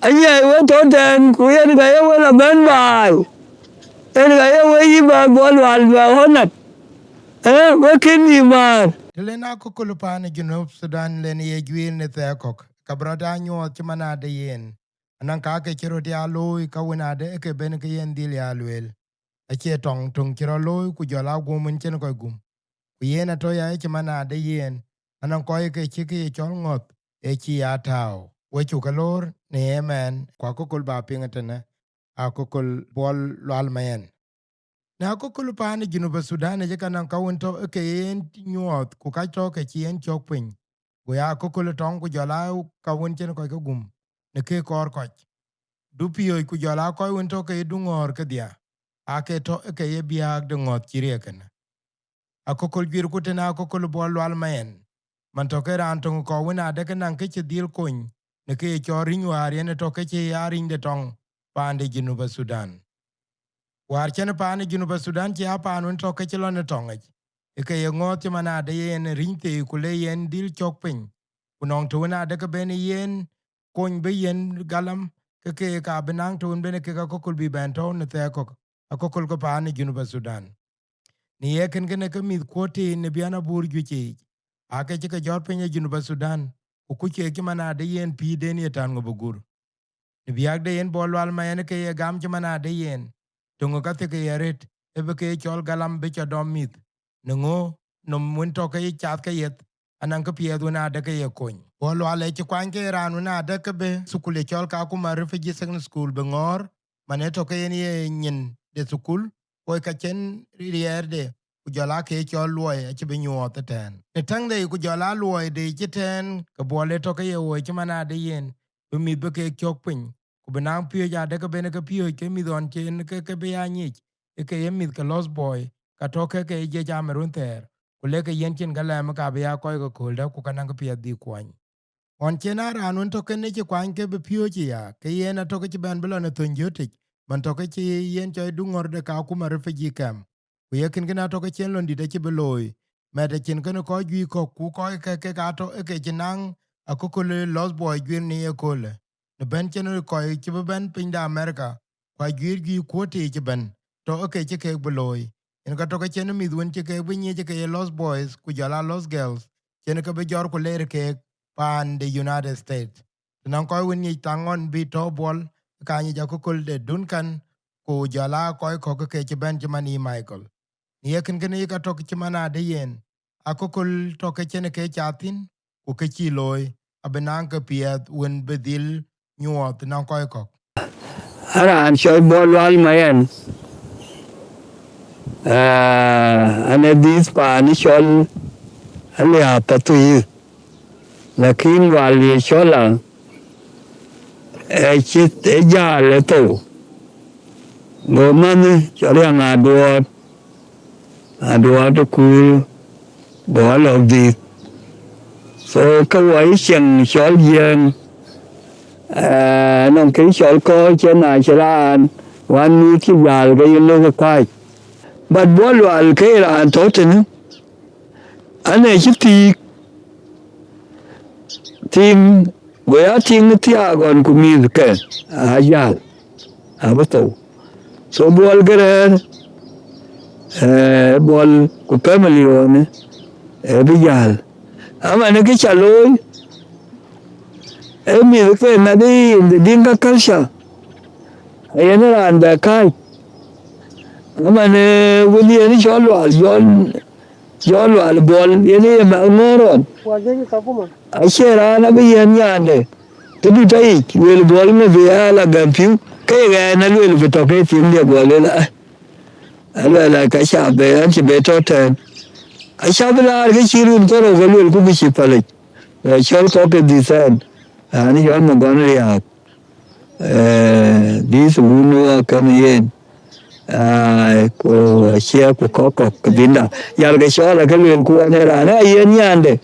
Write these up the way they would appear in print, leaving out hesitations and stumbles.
anh ấy vẫn tốt hơn của anh cái ấy là bên bài anh cái ấy gì mà buồn loạn và hỗn hợp với kinh gì mà Lena ko kulupani Junub Sudan len ye gwir ne thekok kabrada nyo chimana de yen anan ka ke chiro dia loy ka wina de ke ben ke yen dil ya lwel a che tong tung chiro loy ku jola gumun chen ko gum ku yen to ya chimana de yen anan ko ke chiki chol ngot e chi ya tao we chu ka lor ne yemen kwa ko kul ba pingatene a ko kul bol lwal mayen na ko kulupani Junuba Sudan je kanan kawunto ke yen nyuot ku ka to ke chien chokpin ku ya ko kul tong ku jola kawun chen ko gum ne ke kor ko du pio ku jola ko won to ke du ngor ke dia a ke to ke ye biag de ngot chire ken a ko kul bir ku tena ko kul bol wal mayen man to ke ran to ko wona de kanan ke che dil kun ne ke cho rin war ye ne to ke che yarin de tong pande Junuba Sudan war chen paani Junuba Sudan ci apaan un toke ci lone tongej ke ye ngot ci mana de yen rinte ku le yen dil chok piny ku nong tu na de ke ben yen kony be yen galam ke ka benang tu ben ke ka kokul bi ben to ne te ko akokul ko paani Junuba Sudan ni ye ken ke mit kwoti ne biana bur ju ci ake ci ke jot piny Junuba Sudan ku ke ki mana de yen pi den ye tan ngo bugur ni biag de yen bolwal ma yen ke ye gam ci mana de yen tungo ka ke yaret ebe ke chol galam be cha dom mit ngo no mun to ke chat ke yet anan ke pie do na de ke ye kon bolo ale ti kwan ke ranu na de ke be sukule chol Kakuma Refugee School be ngor mane to ke ye nyin de sukul ko ka chen rier de ku jala ke chol loy ti be nyot ten ne tang de ku jala loy de ti ten ke bole to ke ye wo ti mana de yen be mi be ke chok pin ku benang pio ja de ke bene ke pio ke mi don chen ke be anyi ke ye mi ke lost boy ka to ke je jamerun ter ku le ke yen chen gala ka be ya ko ko da ku kana ke pia di kwan on chen ara nun to ke ne ke kwan ke be pio ji ya ke yen to ke ben belo ne tun joti man to ke yen choy du ngor de Kakuma Refugee Camp ku ye kin gina to ke chen londi de ke beloy me de chen ke ko gi ko ku ko ke ka to ke jinang akukule lost boy gwir ni ye kole ne ben chen ko ke ben pinda America kwa gwir gi kwoti ke ben to ke beloy en ka to ke chen mi dun ke be ni ke lost boys ku jala lost girls chen ke be jor ko ler ke pan the United States nan ko won ni tangon bi to bol ka ni ja kukul de Duncan ku jala ko ke Benjamin Michael ni ye kin ka to ke mana de yen akukul to ke chen ke chatin ku ke chi loy abenang ke piet wen bedil nyuot nan ko ara an shoy Buol Lual Mayen ane dis pa ni shol ale apatu yi lakin wali shola chit ja le to go man chori ado ku bol of the so ka wai chen shol yen non cái shol ko chen na chran wan ni ki gal ga yin lo ka but Buol Lual ke ran to ten ane chiti tim goya ting tia gon ku mi ke ya abato so bol gere bol ku family one bijal ama ne ke chalo mi ke na di dinga culture ayana ran da kai ama ne wuli ni cholo Buol Lual bol yene ma ngoron Wajen Kakuma. ashera na biyan yande tudu tai wel bol me biya la gampiu kai ga na wel fito kai tim de bol la ala ka sha be an ci be to ten a sha bla ga shirin ko ro wel ku bi shi pale shol ko ke disen ani yo mo gon ya dis unu kan yen ko shia ko binda ya ga shola ka wel ku ne ra na yen yande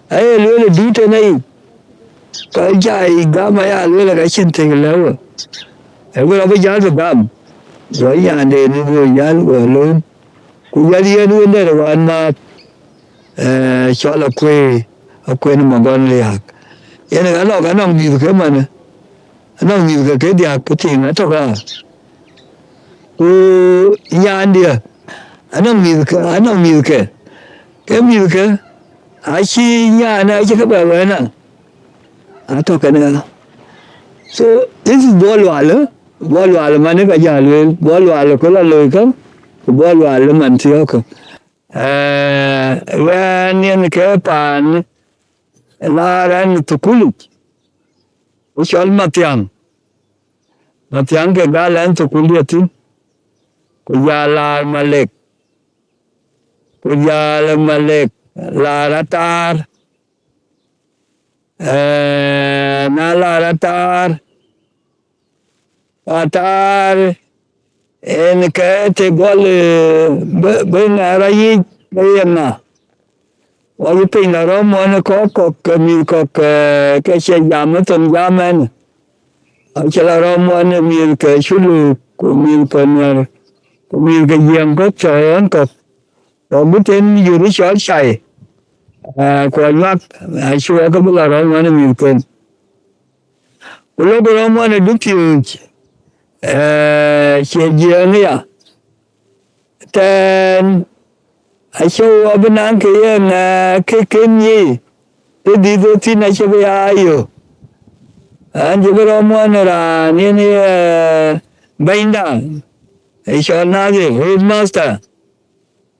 ai wel dute nei ka jai gama ya wel ga shin te lewo e wel ba ja gam so yande ni yo yal wel ku ya yen wel ne wan ma shola kwe ni mo gon ya yen ga no ga no di ke man nó nhiều cái dia cái tiền nó thôi à u nhà dia nó nhiều cái nhiều cái chi nhà này chỉ có bảo vệ nè thôi cái này so this is Buol Lual mana ka jalwe Buol Lual ko la loy ka Buol Lual man tiyo ko when yen ke pan la ran tukulu ushal matiang ke galan tukulu yatin ko jala malek la ratar na la ratar en ke te gol ben arayi bayana wa pe na ro mo na ko mi ko ke che jam ton jamen a che la ro mo na mi ke shulu ko mi ko na ko mi ke yem ko che ko ro bu ten yu ri shal sai ko na a shu ko bu la ro mo na mi ko lo ro mo na du ti che je ya ten I show up an anke and kicking ye. The devotee I shall be ayo. And you go on one near Binda. I shall not be headmaster.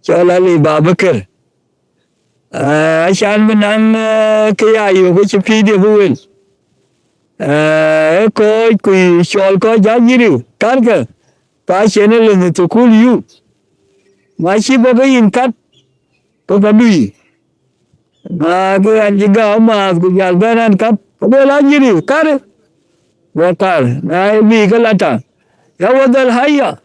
Shall I be Babakar? I shall be none Kayayo, which a PD will. Echo, we shall call Jagiru, Karka. Passion to cool you. My ship in cut. Kokadui. Aku juga emas, aku jalan kap. Kau lagi ni, kar, wakar. Naik bi kelata. Ya wadal haya.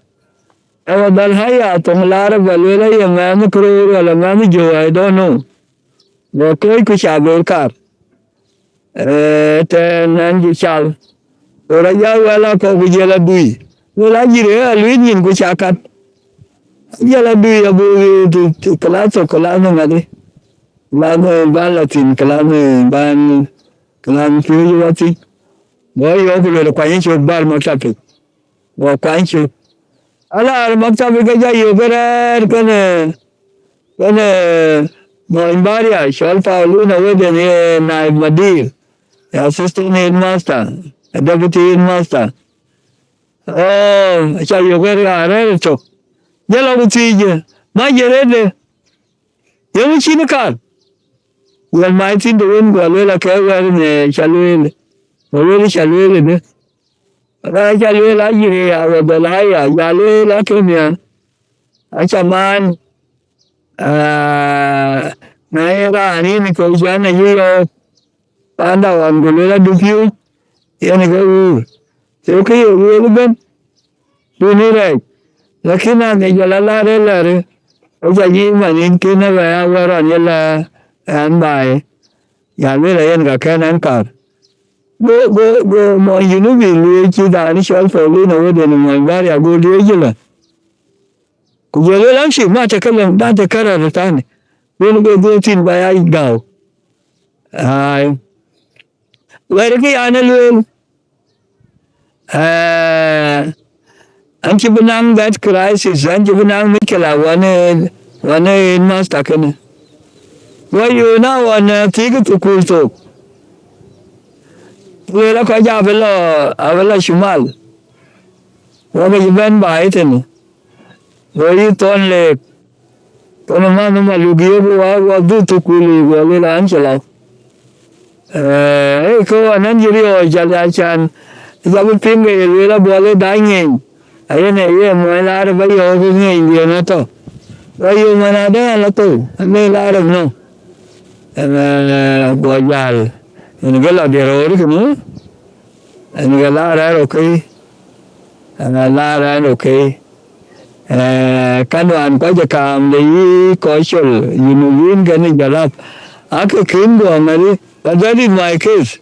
Tonglar balwela ya mana kru, wala mana jo, I don't know. Wakoi kusabel kar. Tenan jisal. Orang jauh wala kau kujela dui. Kau lagi ni, luin kusakat. Jela dui abu tu kelas ngadi. Kelas balatin, kelas kiri wati. Boy, aku le kuain cuba bar maktab. Wah kuain cuba. Alah maktab kerja yo berat kena Moimbaria, Shal Pauluna wede ni naib madir. Assistant headmaster, deputy headmaster. Oh, saya yo berat tu. Jela uti je. Majerede. Yang sini kan. Well, my thing to win, well, I can't wear Shalwell. Already Shalwell, eh? I shall well, I hear the liar, Yale, like him, I shall man, Naira, and in the Kojana, you found out on Gorilla Dupu, and go. So, okay, you will be. Do you right? Lakina, the Yalala, as I give my in Kina, where on Yella and by. Ya le yen ga kanan kar go mo yunu bi le chi da ni shol fo le no de no ba ya go le jila ku je le lan shi ma ta kallan da ta karar ta ne wani go tin ba ya ga ai wai ke ana le an ki binang that crisis an ki binang mikela wani master kana wai you now on tiga to kulto Wela ko ja avela shumal. Wala jiban ba iten. Wali ton le. Kono mano malugiyo wa du to kuli wala anchela. Ko anan jiri o jala chan. Jabu pinge wela bole daingen. Ayene ye mo la ba yo ko ngi ndi na to. Ayo manada la to. Ne la no. Bo jal. Ini gala dia orang ni, ini gala ada okey, kanuan kau jakam lagi Conceptual, Unulin kan ni jalap, aku kini gua mari, jadi my case,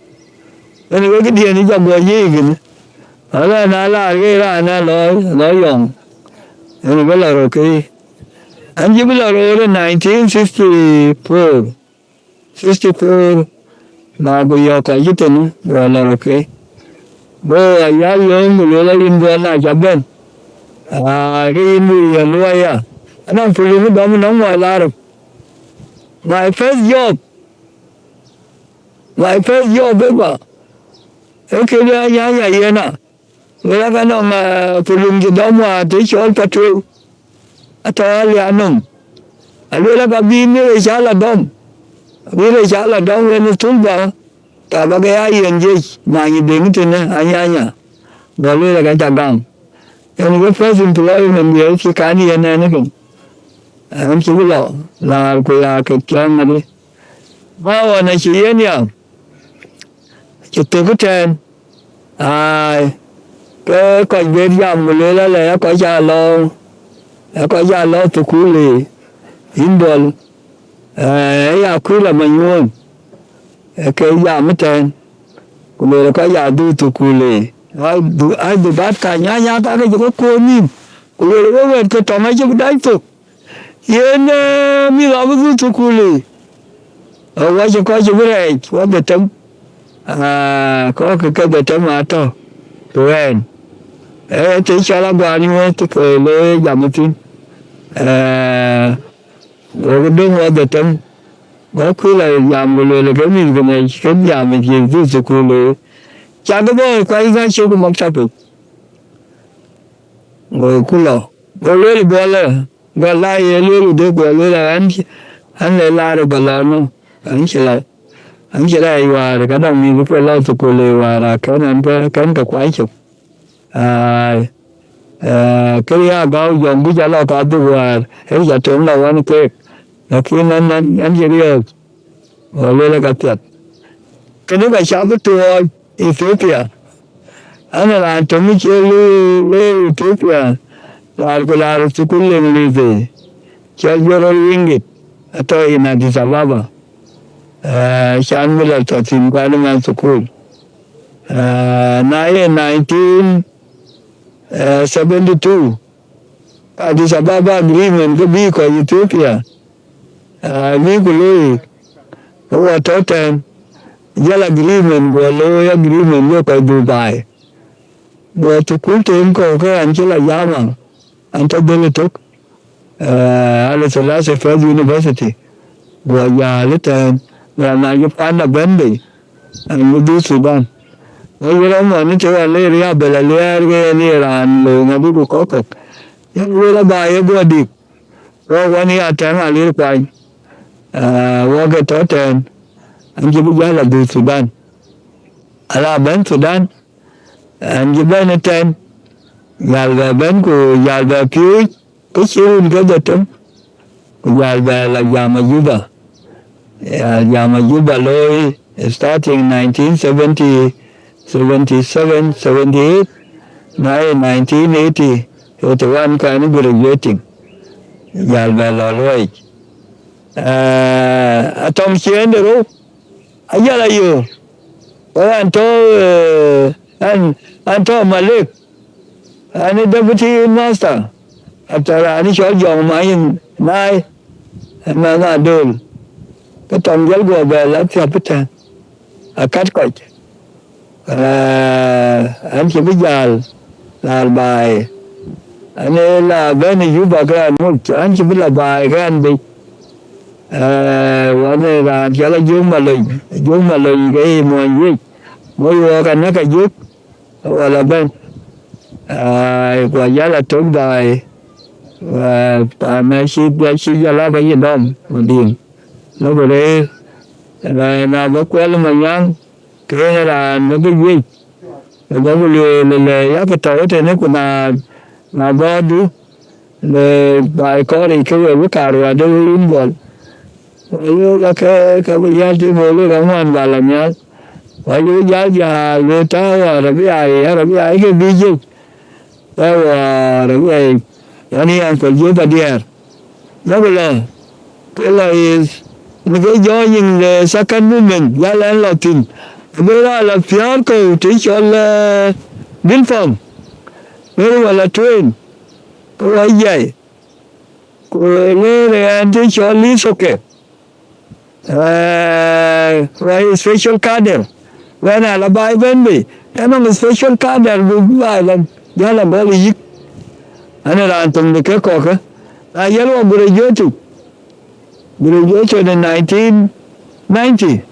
ini gua dia ni jago je kan, ada nala kira nala loyong, ini gala okey, anjing gala orang 1964. Lagu yo ka yiten wala okay bo ya long lo la in bo na jaben cái in người lo ya anh phụ nữ đó mình nói ngoài là my first job ever cái dia ya ya na wala ka no phụ nữ đó mà tới chỗ patrol atali anong alwala ka bini reshala dom bini reshala dom when tulba ta ba ga yen je ma ni ding tin anya alwala ka tagang en cái first employment ye ki kan ye na ne ko am chi lo la ko ya ke kyan na đi ba wa na chi ye ya chi tu ko ten ai cái coi về giảm rồi là có gia lo tu cú lì in bol ya cú là mình luôn cái giảm mất tiền cũng là có gia du tu cú lì ai du bát cả nhá ta cái chỗ cô nhìn cũng là cái cái trò mấy chỗ đấy tu yên mi lo cái du tu cú lì ở chỗ có chỗ này có bê tông có cái bê tông mà to tụi em thì cho là bao nhiêu thì cái lối giảm một chút rồi cái đường hoa để tâm có khi là giảm một lối là cái mình cái này cái giảm mình chỉ giữ sự cố lối chả có bao quay ra chỗ của mặc sao được rồi cứ lo rồi lối thì bao là gọi lại lối để gọi lối là anh lại la rồi bảo là nó anh sẽ lại và cái đó mình phải lo sự cố lối và là cái này cái quái chụp cái bao giờ bây giờ là có được rồi bây giờ chúng là anh kêu là khi anh chỉ được rồi lên là cái chuyện cái nước này sao cái tuổi Ethiopia anh là chúng mình chơi lưu Ethiopia là cái là sự cuốn lên lưu gì chơi euro ringgit atau in Addis Ababa sáng mới là cho tìm qua nó mang sự cuốn nay 1972 Addis Ababa agreement cái bi của Ethiopia mi của lôi của totem giờ agreement của lôi agreement với Dubai và tôi cũng tìm có cái anh chỉ là giá mà anh ta đưa lên tục Haile Selassie First University và giờ lúc là cái phán là vấn đề anh đi Sudan rồi đó mà nó chơi là ria bela ria ria là người nghe biết có cục nhưng là bài của điệp rồi quan hệ trang là liên quan qua cái đó tên anh chỉ biết là đi Sudan là bên Sudan anh chỉ bên tên là bên của là phía cái xíu cái đó trống là Yama lôi starting 1970 77, 78, now 1980, he was one kind of graduating. Yalva Atom Chiendero, Ayala you. Well, Anto Malik, and the deputy master. After I shot young Mayen, Nai, and Manadul. The Tom Yelgo Bell up your pita, a cat coach. Anh chỉ biết giờ là bài anh ấy là bên này giúp bà cái anh anh chỉ biết là bài cái anh bị vấn đề là chỉ là dùng mà lùi cái mọi gì mỗi người cái nó cái giúp hoặc là bên và giá là trốn bài và mẹ xin ra là cái gì đó một điểm nó về đây là bất quen là nhang cái là nó cái gì nó có lừa cái tổ thì nó cũng là bao nhiêu để bài có thì cái về cả rồi đâu in bol rồi cái bây giờ thì mọi người làm ăn và làm nhá bây giờ giờ người ta rồi cái ai cái gì chứ rồi cái anh em còn dưới bà điệp nó là cái cái do những second movement giá lên là tin bây giờ là phía cầu chỉ cho là biên phòng bây giờ là train có vậy rồi nghe anh chỉ cho lý số kẹp rồi special cadre when I buy benby and on a special card that will buy like yellow belly yik and around from the Kakoka. I yellow graduated in 1990.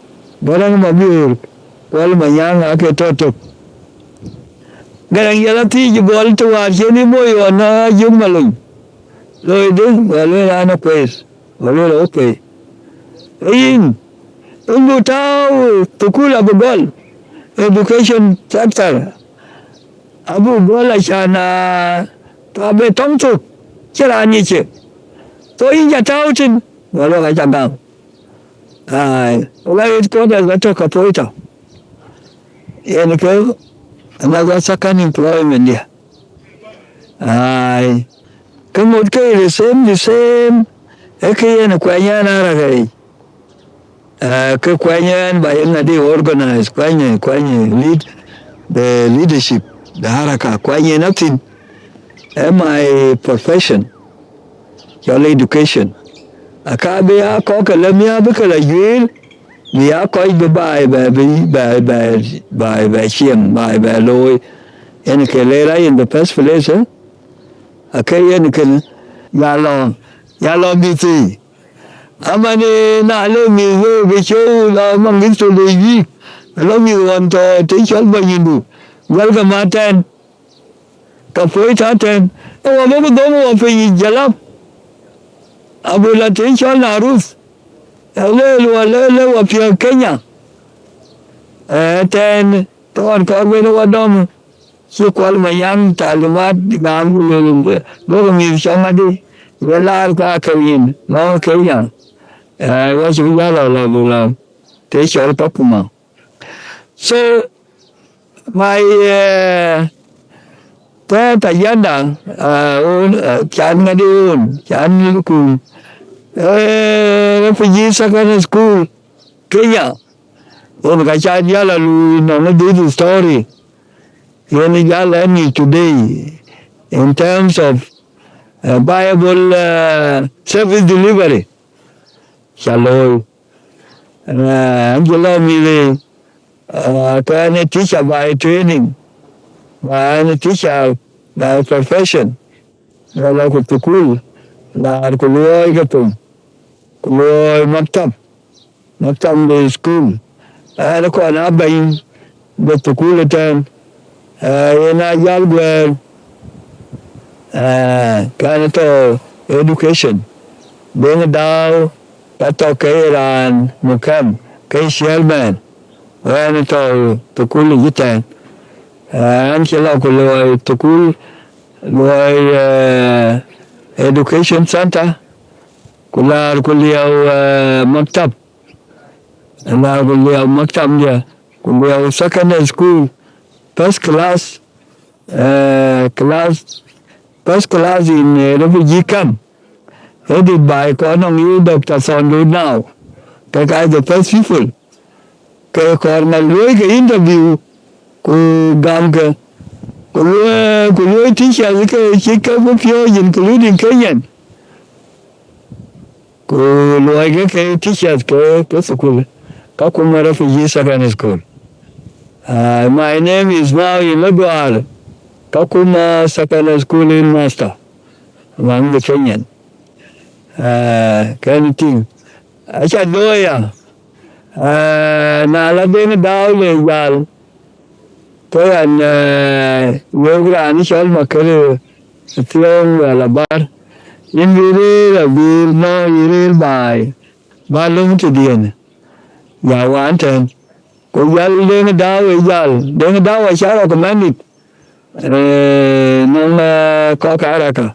Garang mabur wal manyang ake toto. Garang yellow tea you ball to watch any boy or na yung malung. Lo din well ana place. Well okay. In Butao tukula Buol education sector. Abu Buol ashana tabe tongtuk kira ni che. To inja tautin walo Ajakguong. Well it ko da to kapoita. Yen ko another second employment dia. Kemud ke the same. Yen kwanya na ra gai. Ke kwanya ba yen na organize kwanya lead the leadership the haraka kwanya nothing. My profession your education. Akabe ko ka lamia ba ka la yil ya ko ba chiem ba loy en ke lera in the first place akai en ke ya lo bi ti amane na le mi go be show la mangin to le yi lo mi won to ti chol ba yindu welcome matan ka foi taten o mo do mo fe jalap abula ti chol na ruf le wa pia Kenya ten ton ko we no wadom si kwal mayang talumat ngam lo mi chamadi velar ka kayin no Kenya was la te chol Kakuma. So my ta yanda chan ngadi chan ku refugee secondary school Kenya. When I chat yala lu no do the story. When yala any today in terms of viable service delivery. Shalom. Angela Mille can a teacher by training, by a teacher by profession. Like to cool. La Kuloy Gatum. Kuloy Maktab the school. I ko na bayin the school time. Ina Ajakguong kind of education. Then daw tato kairan mukam kay chairman. When to school yitan. An sila kuloy school loy education center. Kular kuliaw maktab. La kuliaw maktab dia. Kuliaw secondary school. First class in refugee camp. Headed by Colonel Dr. Sondu now. Kaya the first people. Kaya Colonel Luy ka interview ku gam ka. Kuloy teacher ka chika po pure including Kenyan. Kuloy ka teachers ka school. Kakuma Refugee Secondary School. My name is now in Buol Kakuma Secondary School in Master among the Kenyan. Kind of thing. I said, lawyer. Na la din daw le yal. Kaya yung grani siya makere tiyong labar. Inbiri la bir no iril bay. Balong ti diyan. Yawanten. Kung yal din daw yal. Din daw siya recommended. Nung kakaraka.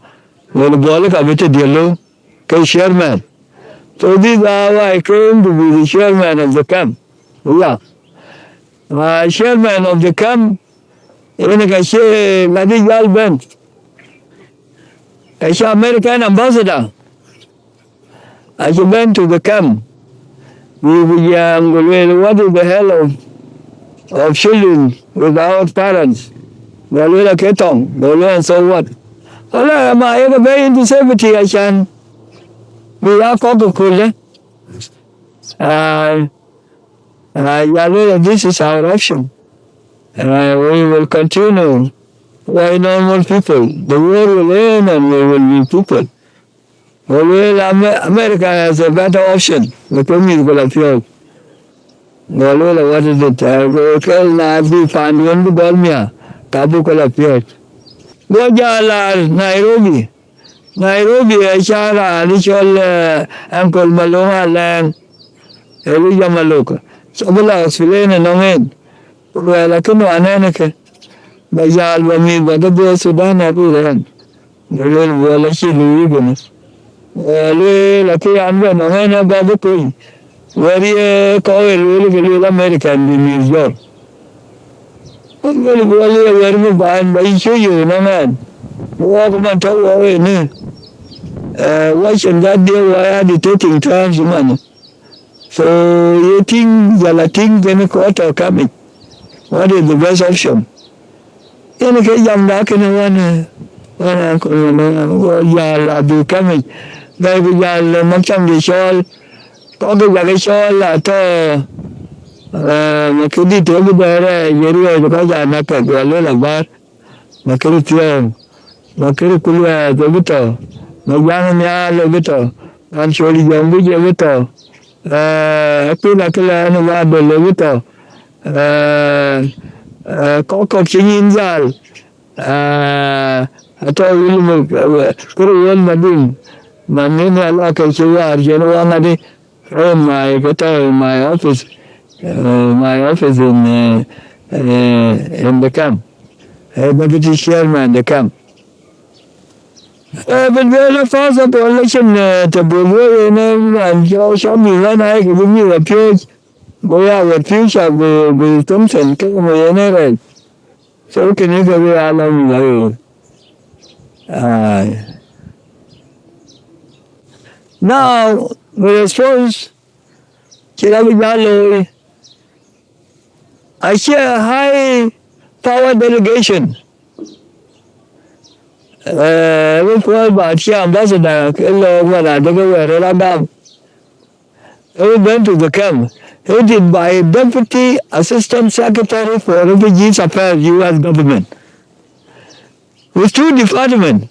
When Buol ka bit dialo kay chairman. So this is how I came to be the chairman of the camp. Yeah. Chairman of the camp, even I say, Madi Yal Ben. I say American ambassador. I went to the camp. We what is the hell of children without parents? Well, ketong, and so what? Well, am I ever very into safety? I can. We are cool. Yalwela, this is our option. We will continue. Why normal people? The war will end and we will be people. Well, America has a better option. The community will appeal. Well, what is it? Go tell Nabi Panduan Bugolmia. Kabu will appeal. Go Jala, Nairobi. Nairobi, Chara, Richol, Uncle Malonga land. Elijah Maloka. So, Filene Nongin. Well, I couldn't ananeke. Bajal Bami, but the Sudan at the end. The little well, she live. La ki anwe no ngene ba bu ku wari ko lu American in New York wari wari mu ba ba yu na man wa ko man to wa ni watching that day wa ya dictating terms man so you think the thing then ko to coming what is the best option ene ke jam da ke ne wana ko no ya la du coming bây giờ một trăm đi sol có cái sol là to mà cứ đi tới bây giờ dưới đây có giờ nó phải gọi là bát mà cứ tiền mà cứ cứ là cái bít tờ mà giang nhà là bít tờ anh chơi đi giống bây giờ bít tờ cái là nó vào đời là bít tờ có chuyện nhìn ra tôi muốn cái luôn mà đi Manina like you are, you know, my office in the camp. Deputy chairman the camp. But very fast up election to Buol and show me when I give me a page. Go out with future with Thompson, come so can you go along? Now, the response, I share a high power delegation. We call about ambassador, we went to the camp, headed by Deputy Assistant Secretary for Refugees Affairs, U.S. government, with two departments,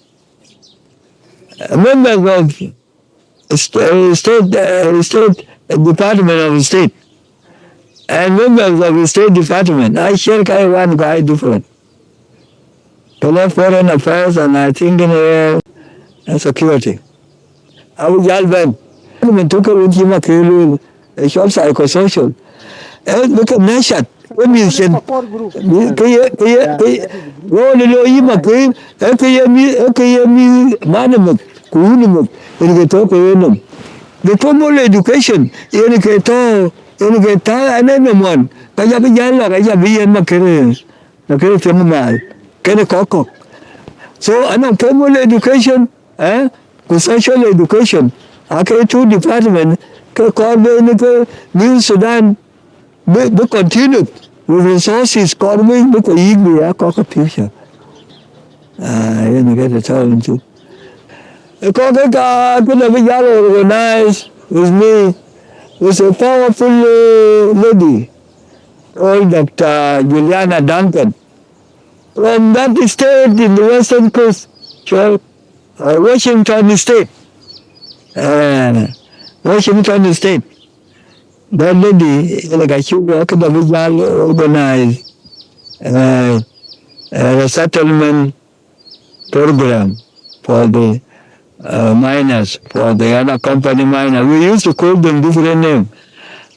members of State Department of State and members of the State Department. I share one guy different. Foreign Affairs and I think in security. I was Yalvan. I took a Winchima Kilu, a short psychosocial. And look at Nashat. When you said, the formal education, you get all, and everyone. So, and formal education, conceptual education, I get two departments, New Sudan, be continued with resources, economy, be a future. You get the time too. The organized with me was a powerful lady called Dr. Juliana Duncan from that state in the western coast, Washington State. Washington State. That lady, like she organized a resettlement program for the miners, for the other company miners. We used to call them different names.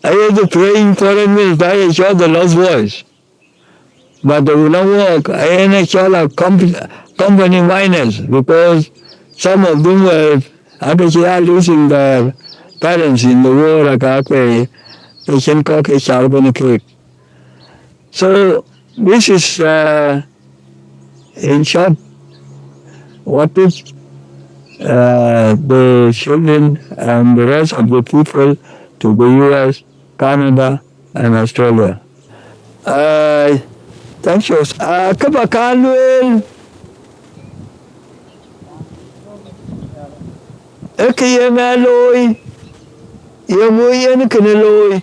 I used to praying foreign minister, I saw the lost voice. But they will not work. I saw company miners because some of them were actually losing their parents in the war. So this is in short what is the children and the rest of the people to the US, Canada, and Australia. Thank you. Kapakalwil. Ekiyemaloy. Yemuyen kinaloy.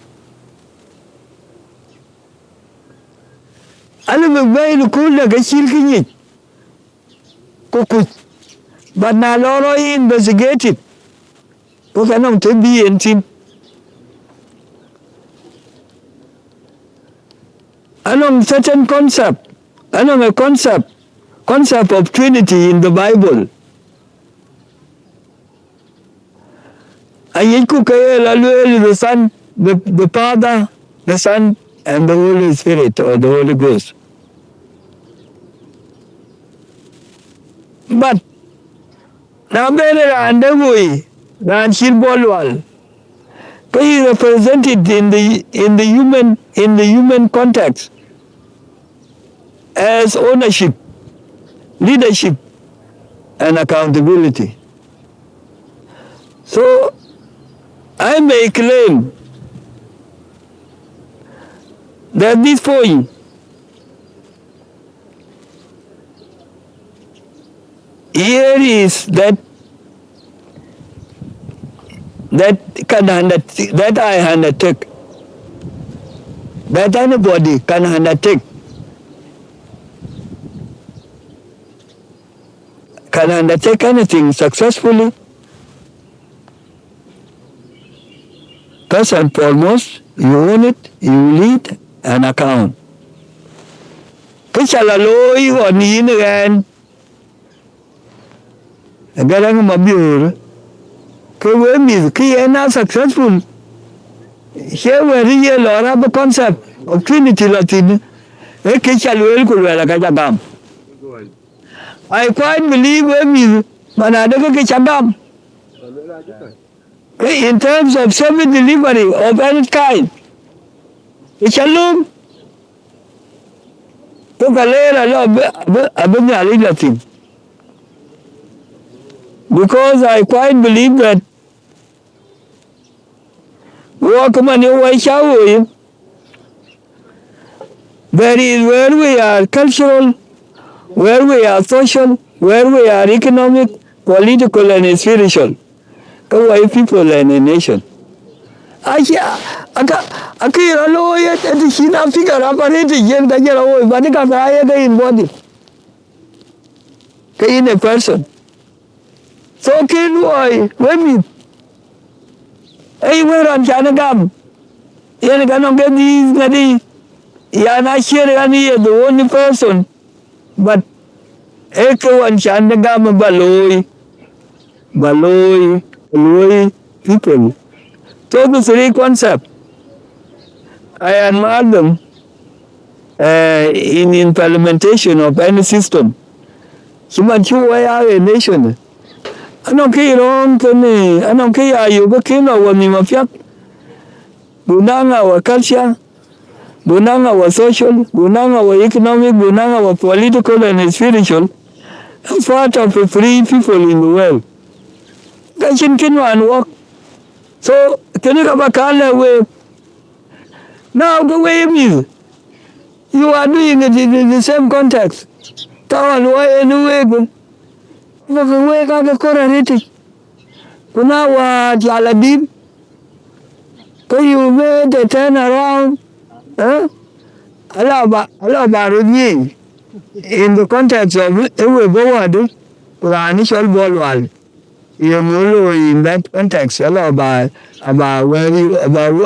Alu bay lu kula ga shil kinyi. Kuku. But na loro investigated. Kuka nong to be and tin. Anong certain concept. Anong a concept of Trinity in the Bible. Ayiku kaya lalu the Son, the Father, the Son, and the Holy Spirit or the Holy Ghost. But now better and the way than Buol Lual. He represented in the human context as ownership, leadership, and accountability. So I may claim that this point here is that I undertake, that anybody can undertake, anything successfully. First and foremost, you own it, you lead an account. Kachalaloy on in again. Garang mabur. Kawemi, Kiana successful. Here where you learn the concept of Trinity Latin. Kachalwell could wear a Kajagam. I quite believe when Manadaka Kachagam. In terms of service delivery of any kind, it's a loom. To because I quite believe that that is where we are cultural, where we are social, where we are economic, political, and spiritual. Kawai people and a nation. Akira lawyer at the China figure operating young Dajaro, but in body. In a person. So kill why women. Hey, we're on Chanagam. You're gonna get these ready. You're not sure the only person. But Echo and Chanagam Baloi people. So the three concepts, I admire them in implementation of any system. Human are a nation. I don't care on me. I don't care you go kill our mafia. Bunang our culture, bunang our social, bunang our economic, bunang our political and spiritual. I'm part of the free people in the world. Can work. So, can you come back way? Now, the way you are doing it in the same context. Tawan way anyway. The way I got correlated. Kuna wa Jaladin. Can you made a turn around? Allah in the context of every forward. Kuna initial Buol Lual. In that context, about where you where you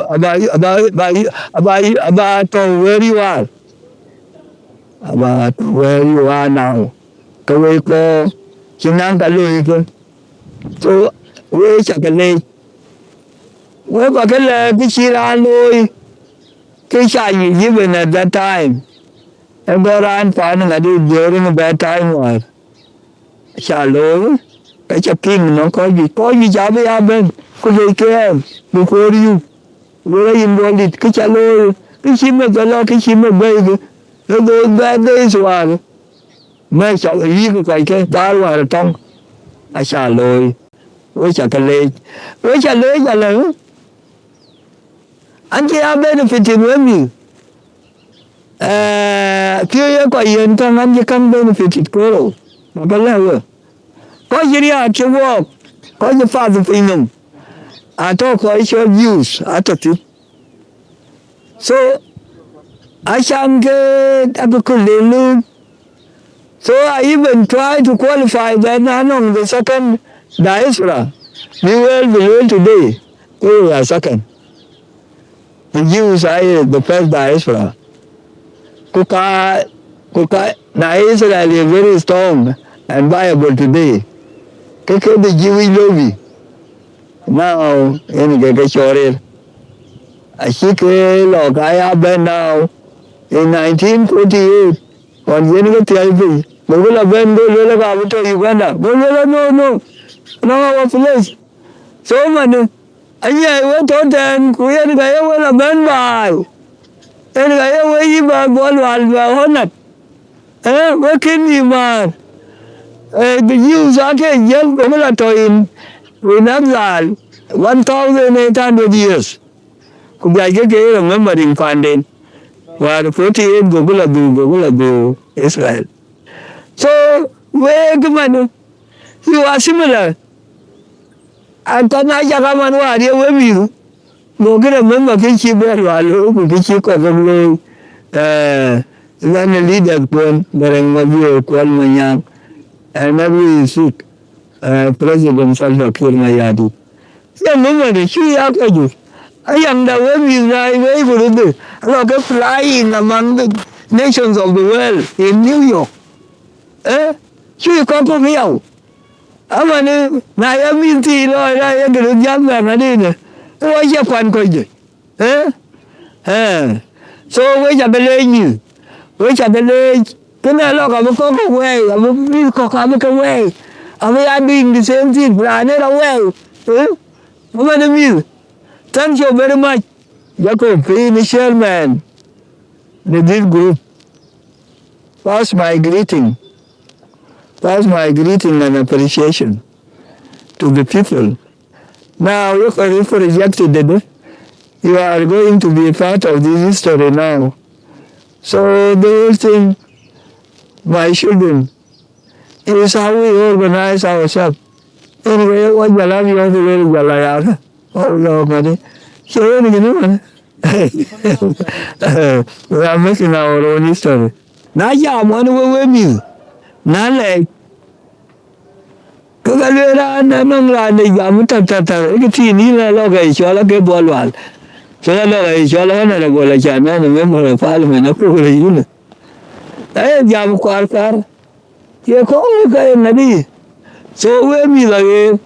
are, about where you are now. Kawiko, Chinanga Louis. So we check a late. We got a Kishira Louis, Kisha given at that time. And go around finding I did during a bad time was. Shallow. Cái king nó có gì cháu với em bên có gì kia em before you vừa in body cái trả lời cái chim mà lo cái chim mà bay nó rồi bên đây rồi mấy cháu ý cái ta là trong trả lời với trả lời anh chị em bên phải tìm với mình kia có yên thằng anh chị căng bên phải tìm cô mà cái nào có gì đi chưa work, có gì phá được in them. I talk about your views, I talk to. So Ashanke Abakulelu. So I even try to qualify that on the second diaspora. We will today. We were second. The Jews are the first diaspora. Kuka na Israel is very strong and viable today. Keke the Jewish lobby. Now, in Gagashore, I think I have been now in 1948 on Yenga TV. Gogula Ben go Lola to Uganda. Go Lola no our place. So many. And I went on and Kuyan Gaya Ben by. And I way by Buol Lual Mayen. Where can you man? The Jews are young Gogula to him. We not that 1,800 years. Kugaje remembering finding. Where 48 Gogula Israel. So, where come you are similar. And Ajakguong are here with you. No get a member can keep very well, who can keep a then a leader born, but I'm a real Kwalmanyang, and every sick President Salva Kiir Mayadi. Yeah, remember, she after you. I am the way you way for it. Like a flying among the nations of the world in New York. She come from here. Amane na ya minti lo ya ya gero jamna na dine o ya kwan ko je so we ja bele kana lo ka ko we am mi ko ka ko we am ya doing the same thing bra ne la we mi thank you very much Jacob initial man the group pass my greeting and appreciation to the people. Now, if you rejected it, you are going to be part of this history now. So the whole thing, my children, is how we organize ourselves. Anyway, what you love, you have to really well. Oh, no, buddy. So, we are making our own history. Now, I'm one with you. Now, like, Kagalera nang rani gamu tata ikiti ni la loga isola ke Buol Lual. So la loga isola na la gola chana na member of parliament na ko le yun. Ay jamu kwar. Ye ko ka ngadi. So we mi la ge.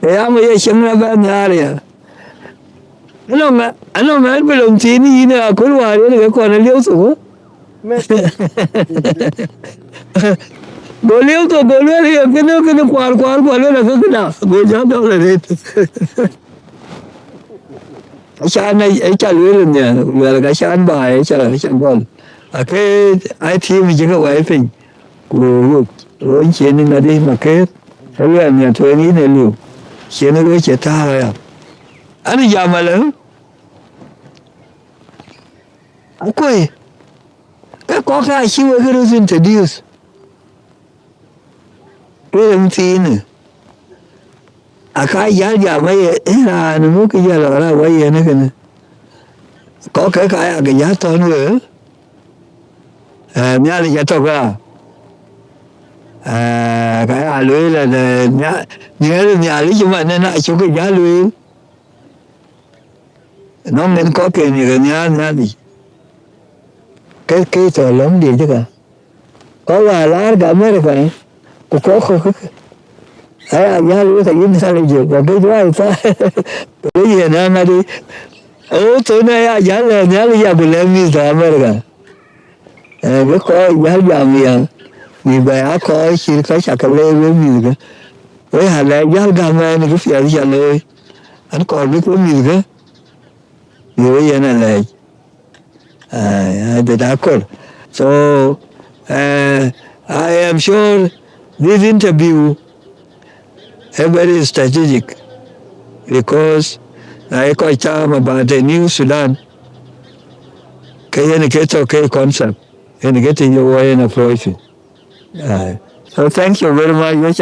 Ya mo ye shimra ba ngare. Ano ma belum tini ni aku wa ni ko na liu su. Boleh tu boleh ni kena kuar boleh nak kena boleh dah boleh. Asyik asyik luar ni, luar asyik bahaya asyik bol. Akhir IT macam apa pun, guru cini nadi maket, luar ni tu ni lu, cini lu cerita ya. Ani jamal aku kau kau asyik harus introduce. Ini, akai ya mai era nu ke ya la wai ne ke ne ko ke ka ga ya to nu nya li ya to ka ka ya lu la nya li ju ma ne na chu ke ya lu no men ko ke ni ga nya li ke to lom di chứ ka có là ga America ne ko ya lu ta yin sa le je ko ke dua ta ko ye na di o to na ya le nya li ya bule mi ta America cái ko ya mi ya ni ba ko shi ka cha ka le mi ga với hà la ya ga ma ni cái phía ya le anh còn biết mi ga yo ye na le de d'accord so I am sure this interview is very strategic because I quite talk about the new Sudan. Can get okay concept and getting your way and approach it. So thank you very much.